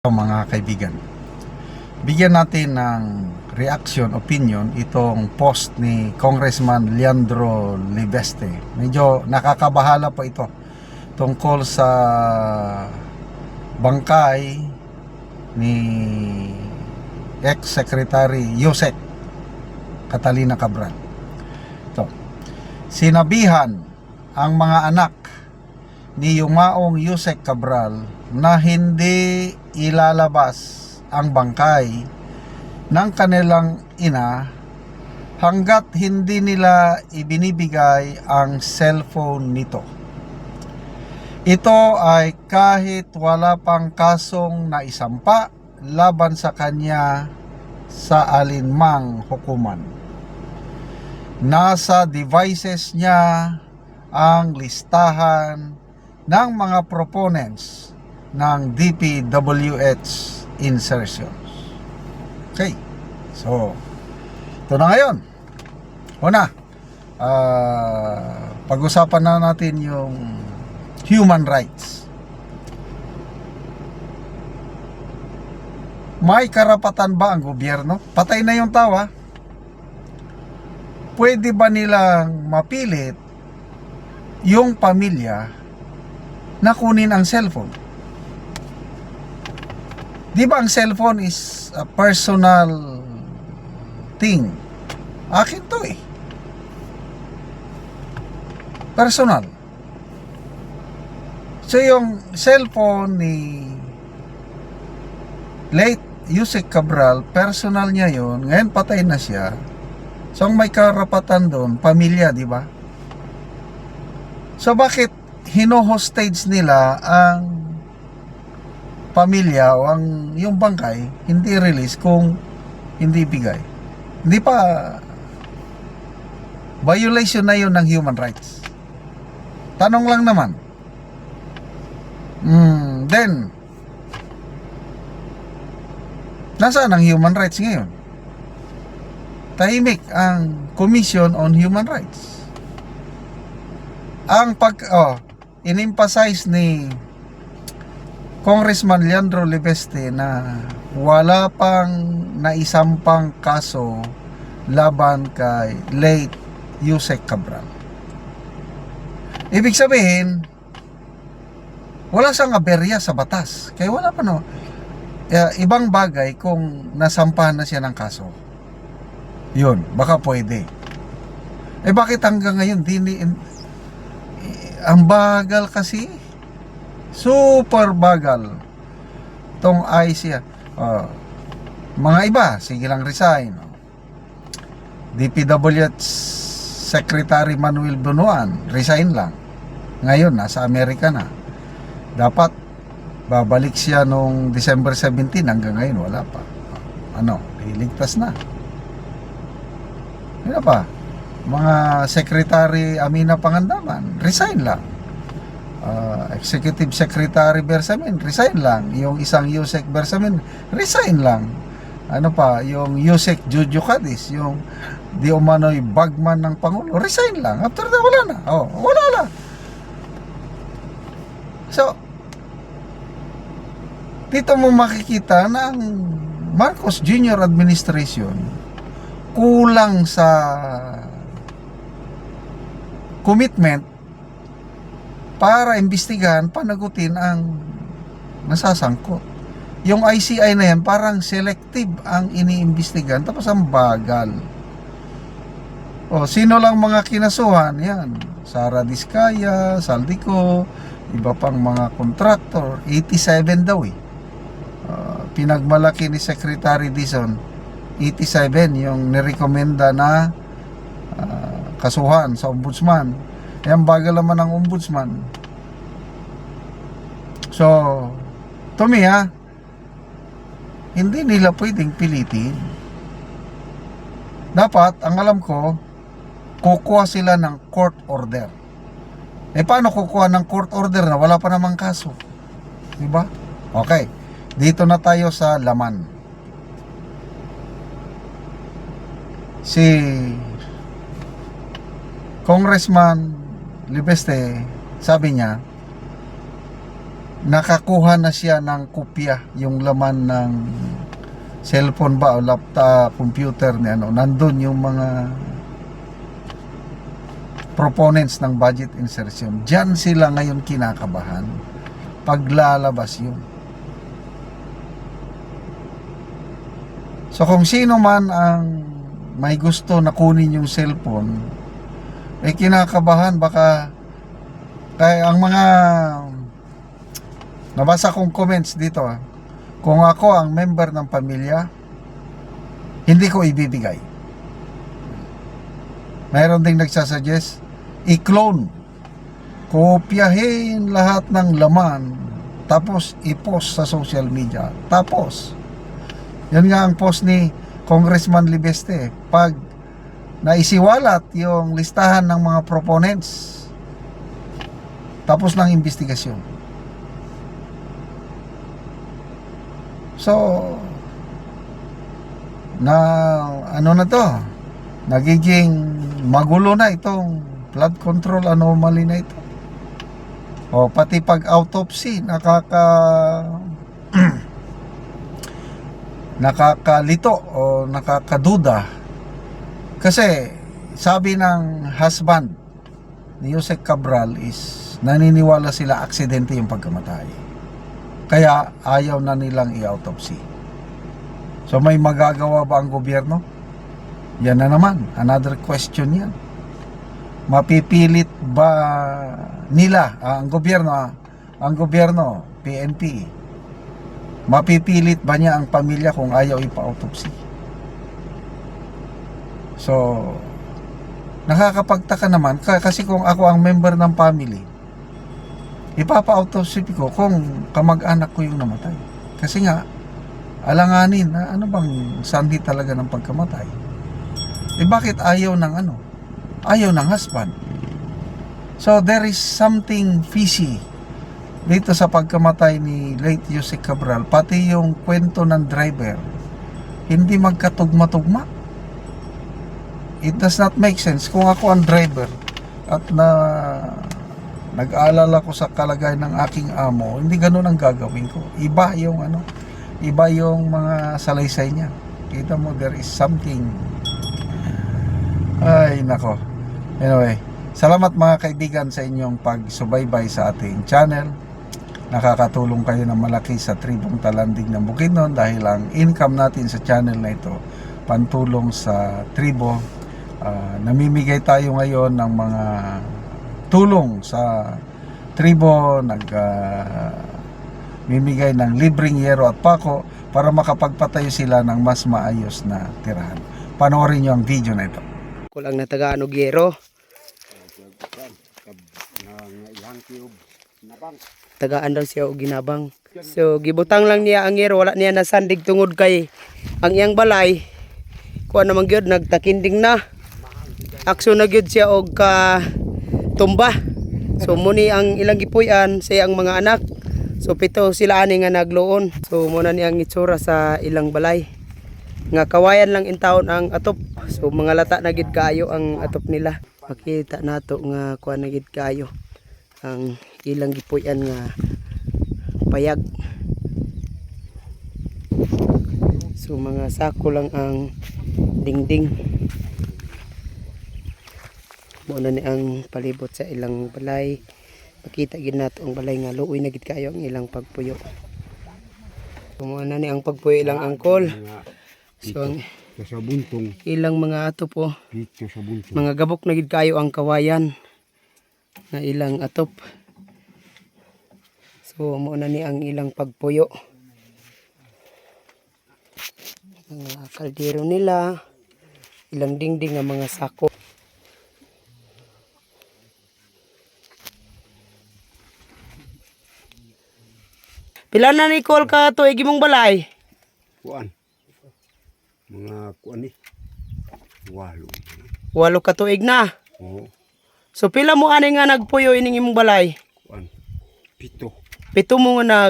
Mga kaibigan, bigyan natin ng reaction, opinion itong post ni Congressman Leandro Libeste. Medyo nakakabahala po ito tungkol sa bangkay ni ex-secretary Yusek Catalina Cabral. Ito, sinabihan ang mga anak ni Yumaong Yusek Cabral na hindi ilalabas ang bangkay ng kanilang ina hanggat hindi nila ibinibigay ang cellphone nito. Ito ay kahit wala pang kasong naisampa laban sa kanya sa alinmang hukuman. Nasa devices niya ang listahan ng mga proponents ng DPWH insertions. Okay. So, ito na ngayon. Una, pag-usapan na natin yung human rights. May karapatan ba ang gobyerno? Patay na yung tawa. Pwede ba nilang mapilit yung pamilya na kunin ang cellphone? Di ba ang cellphone is a personal thing? Akin to eh. Personal. So yung cellphone ni late Yusek Cabral, personal niya yun. Ngayon patay na siya. So ang may karapatan doon, pamilya, di ba? So bakit hino-hostage nila ang pamilya o yung bangkay hindi release kung hindi bigay? Hindi pa violation na yun ng human rights? Tanong lang naman. Then nasaan ang human rights ngayon? Tahimik ang Commission on Human Rights. Ang in-emphasize ni Congressman Leandro Libeste na wala pang naisampang kaso laban kay late Yusek Cabral. Ibig sabihin, wala siyang aberya sa batas. Kaya wala pa ibang bagay kung nasampahan na siya ng kaso. Yun, baka pwede. Bakit hanggang ngayon ang bagal kasi? Super bagal tong IC. Mga iba, sige lang resign. DPWH Secretary Manuel Bunuan, resign lang. Ngayon, nasa Amerika na. Dapat babalik siya nung December 17, hanggang ngayon wala pa. Iligtas na. Ano pa? Mga Secretary Amina Pangandaman, resign lang. Executive Secretary Bersamin, resign lang. Yung isang Yusek Bersamin, resign lang. Yung Yusek Jojo Cadiz, yung di umano'y bagman ng Pangulo, resign lang. After that, wala na. Wala na. So, dito mo makikita na ang Marcos Jr. administration kulang sa commitment para imbestigahan, panagutin ang nasasangkot. Yung ICI na yan, parang selective ang iniimbestigahan, tapos ang bagal. Sino lang mga kinasuhan? Yan, Sara Diskaya, Saldico, iba pang mga contractor, 87 daw eh. Pinagmalaki ni Secretary Dizon, 87 yung nirekomenda na kasuhan sa ombudsman. Yan, bagal naman ang ombudsman. So, to me hindi nila pwedeng pilitin. Dapat, ang alam ko, kukuha sila ng court order. Paano kukuha ng court order na wala pa namang kaso? Diba? Okay, dito na tayo sa laman. Si Congressman Libeste, sabi niya, nakakuha na siya ng kopya yung laman ng cellphone ba o laptop, computer ni ano, nandun yung mga proponents ng budget insertion. Diyan sila ngayon kinakabahan paglalabas yun. So kung sino man ang may gusto na kunin yung cellphone, eh kinakabahan baka kaya ang mga nabasa kong comments dito, kung ako ang member ng pamilya, hindi ko ibibigay. Mayroon ding nagsasuggest, i-clone, kopyahin lahat ng laman, tapos i-post sa social media. Tapos, yan nga ang post ni Congressman Libeste, pag naisiwalat yung listahan ng mga proponents, tapos ng investigasyon. So, na ano na to, nagiging magulo na itong flood control anomaly na ito. O pati pag autopsy nakakalito o nakakaduda. Kasi sabi ng husband ni Yusek Cabral is naniniwala sila aksidente yung pagkamatay. Kaya ayaw na nilang i-autopsy. So may magagawa ba ang gobyerno? Yan na naman, another question yan. Mapipilit ba nila ang gobyerno, PNP, mapipilit ba niya ang pamilya kung ayaw ipa-autopsy? So nakakapagtaka naman kasi kung ako ang member ng family, ipapa-autopsy ko kung kamag-anak ko yung namatay. Kasi nga alanganin na ano bang sanhi talaga ng pagkamatay. Eh bakit ayaw ng ano? Ayaw ng husband. So there is something fishy dito sa pagkamatay ni late Yusek Cabral. Pati yung kwento ng driver hindi magkatugma-tugma. It does not make sense. Kung ako ang driver at nag-aalala ko sa kalagayan ng aking amo, hindi ganun ang gagawin ko. Iba yung mga salaysay niya. Kita mo, there is something. Ay nako. Anyway, salamat mga kaibigan sa inyong pagsubaybay sa ating channel. Nakakatulong kayo ng malaki sa tribong Talandig ng Bukidnon dahil ang income natin sa channel na ito pantulong sa tribo. Namimigay tayo ngayon ng mga tulong sa tribo, mimigay ng libreng yero at pako para makapagpatayo sila ng mas maayos na tirahan. Panoorin nyo ang video na ito. Kulang na tagaan og yero. Tagaan daw siya og ginabang. So gibutang lang niya ang yero, wala niya nasandig tungod kay ang iyang balay kuha naman gyud nagtakinding na. Aksyon na gyud siya og tumba. So muni ang ilang gipuy-an sa ang mga anak. So pito sila ani nga nagloon. So muna ni ang itsura sa ilang balay. Nga kawayan lang in taon ang atop. So mga lata na gid kaayo ang atop nila. Makita nato nga kuha na gid kaayo ang ilang gipuy-an nga payag. So mga sako lang ang dingding. Muna ni ang palibot sa ilang balay. Makita gid nato ang balay nga luoy na gid kaayo ang ilang pagpuyo. So muna ni ang pagpuyo ilang angkol. So ang ilang mga atop po, mga gabok na gid kayo ang kawayan na ilang atop. So muna ni ang ilang pagpuyo. Mga kaldero nila, ilang dingding nga mga sako. Pila na ni Col ka tuig imong balay? Kuan. Mga kuan ni. 8. 8 ka tuig na. Oo. So pila mo ani nga nagpuyo ining imong balay? Kuan. 7. 7 mo nga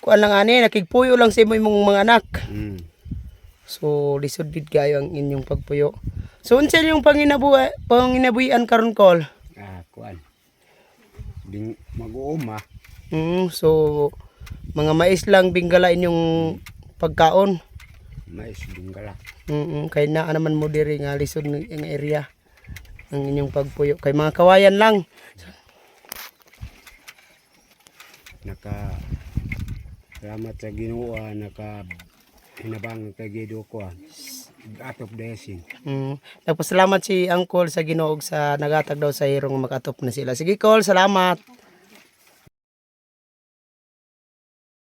kuan lang ani nakigpuyo lang sa imong mga anak. So lisod gid kayo ang inyong pagpuyo. So unsa yung panginabuhian karon Col? Kuan. Ding mag-uuma So mga mais lang bingala inyong pagkaon. Mais bingala. Kay naa naman mo diri nga lisod ng area ang inyong pagpuyo kay mga kawayan lang. Salamat sa Ginoo, hinabang kay Gido ko out of blessing. Nagpasalamat si Uncle sa Ginoo sa nagatag daw sa hirong makatop na sila. Sige, Col, salamat.